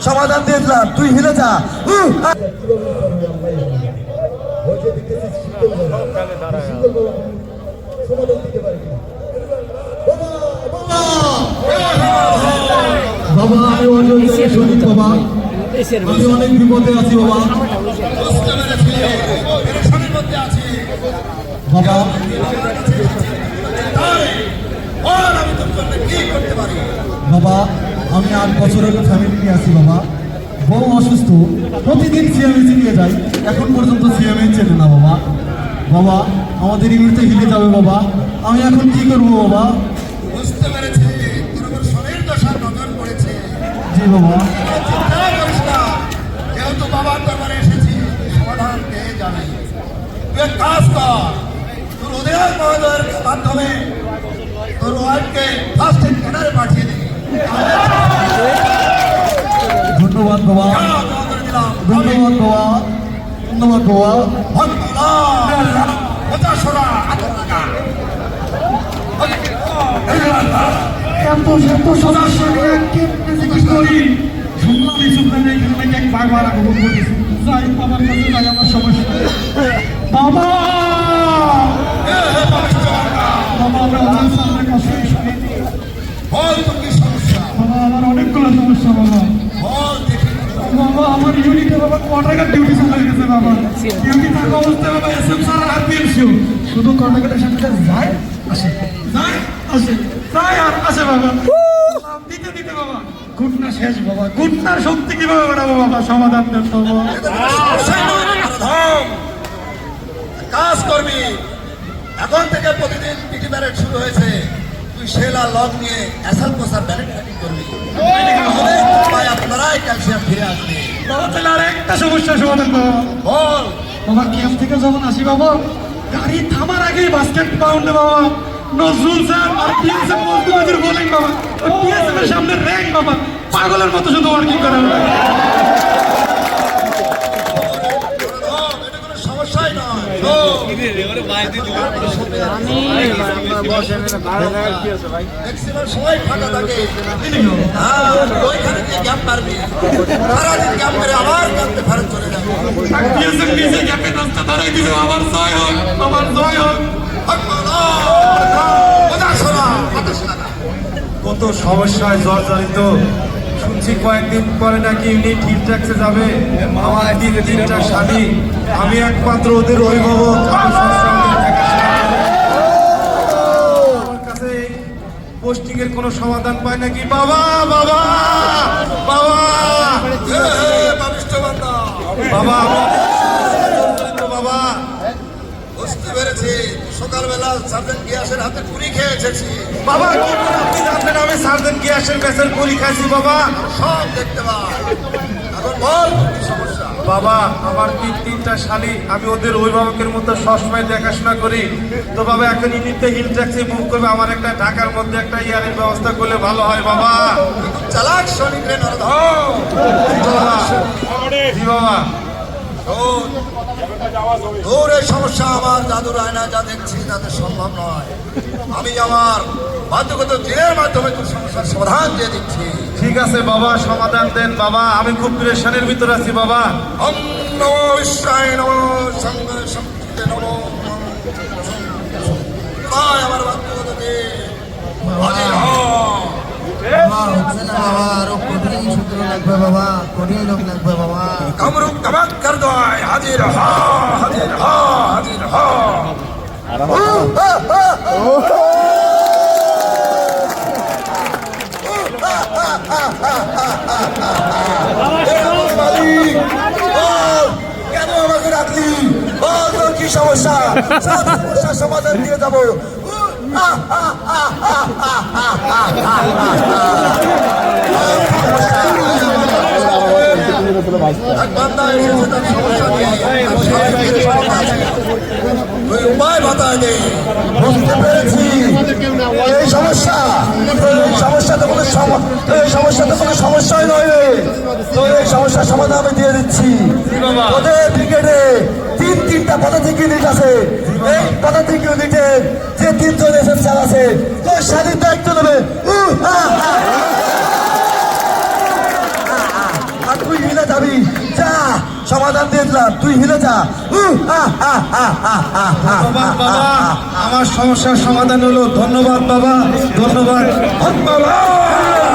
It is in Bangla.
সমাধান দিয়ে দিলাম, তুই হিলে যা। বাবা আমি বাবা আমি অনেক বিপদে আছি বাবা। বাবা বাবা আমি 8 বছরের ফ্যামিলি নিয়ে আছি বাবা। বউ অসুস্থ, প্রতিদিন সিএমএইচে নিয়ে যাই, এখন পর্যন্ত সিএমএইচ চেনে না বাবা। বাবা আমাদের ইউনিটে হিলে যাবে বাবা, আমি এখন কি করবো বাবা? বুঝতে পেরেছি তোর শরীর দশা নজর পড়েছে। জি বাবা। যেহেতু বাবার দরবারে এসেছি, সমাধান পেয়ে যাবে। তুই এক কাজ কর, তোর উদয় মহোদয়ের মাধ্যমে তোর ওয়াইফকে ফার্স্ট এড কেনারে পাঠিয়ে দিবি। ধন্যবাদ বাবা, ধন্যবাদ বাবা, ধন্যবাদ বাবা। বাবা আমার অনেকগুলো সমস্যা বাবা। বাবা আমার ইউনিটে বাবা কোয়ার্টার ডিউটি চলে গেছে বাবা। ডিউটি থাকা অবস্থায় বাবা এসএম স্যার আর পিএসইউ শুধু কোয়ার্টারের সাথে যায় আসে, যায় আসে, যায় আর আসে বাবা। দিতে দিতে বাবা ঘটনা শেষ বাবা। ঘটনার শক্তি কিভাবে বাড়াবো বাবা? সমাধান দেন বাবা। কাজ করবি, এখন থেকে প্রতিদিন পিটি ব্যারেট শুরু হয়েছে। তুই সেলা লগ নিয়ে অ্যাসাল কোসার ব্যারেট ব্যাটিং করবি। আপনারাই ক্যালসিয়াম ফিরে আসবে। বাবা তাহলে আর একটা সমস্যার সমাধান বাবা। বল বাবা ক্যাম্প থেকে যখন আসি বাবা, গাড়ি থামার আগেই বাস্কেট পাউন্ডে বাবা নজরুল স্যার আর পিএসএম মজদুরের বোলিং বাবা, পিএসএম এর সামনে র্যাঙ্ক বাবা পাগলের মতো শুধু ওয়ার্কিং করে বাবা। এটা কোনো সমস্যাই নয়। সবাই ফাঁকা থাকে, ওইখানে গিয়ে গ্যাপ মারবি। সারাদিন গ্যাপ মেরে আবার গ্যাপে ফেরত চলে যাবে। আমার জয় হোক, আমার জয় হোক। কত সমস্যায় জর্জরিত শুনছি, কয়েকদিন পরে নাকি ইউনিট হিল ট্যাক্সে যাবে। আমার 3টা স্বামী, আমি একমাত্র ওদের অভিভাবক। আমার কাছে পোস্টিং এর কোনো সমাধান পায় নাকি? বাবা বাবা বাবা বাবা বাবা বুঝতে পেরেছি, সকালবেলা সার্জেন্ট গিয়াসের হাতে পুরি খেয়ে এসেছি। বাবা আপনি জানতেন আমি সার্জেন্ট গ্যাসের ব্যাসের পুরি খাইছি বাবা? সব দেখতে পাই। এখন বল কি সমস্যা? বাবা আমার 3টা শালী, আমি ওদের অভিভাবকের মতো সবসময় দেখাশোনা করি। তো বাবা এখন ইউনিটে হিল ট্যাক্সি বুক করবে, আমার একটা ঢাকার মধ্যে একটা ইয়ারের ব্যবস্থা করলে ভালো হয় বাবা। চালাক শনিক রে নরধম। জি বাবা। তোর এই সমস্যা আমার জাদুর আয়না যা দেখছি তাতে সম্ভব নয়। আমি আমার বাধ্যগত দিনের মাধ্যমে তোর সমস্যার সমাধান দিয়ে দিচ্ছি। ঠিক আছে বাবা, সমাধান দেন বাবা, আমি খুব প্রেশানের ভিতর আছি বাবা। ওম নমো বিশ্বায় নমো সঙ্গে শক্তিতে নমো। তাই আমার বাধ্যগত দিন হাজির হ। কামরূপ কামাত কর দোয় হাজির হ, হাজির হ, হাজির হ। কেন আমাকে রাখলি? বল তোর কি সমস্যা? সব সমস্যার সমাধান দিয়ে যাবো। উপায় বাতায় নেই। বুঝতে পেরেছি এই সমস্যা, এই সমস্যাতে কোনো সমস্যাই নয় রে। তোর এই সমস্যার সমাধান আমি দিয়ে দিচ্ছি। তোদের ব্রিগেডে 3টা পদাতিক ইউনিট আছে। এই পদাতিক ইউনিটে যে 3জন এসএফ স্যার আছে, তোর স্বাধীন দায়িত্ব নেবে। দাবি যা সমাধান দিয়ে দিলাম, তুই হিলে যা। ধন্যবাদ বাবা, আমার সমস্যার সমাধান হলো। ধন্যবাদ বাবা, ধন্যবাদ। ধন্যবাদ।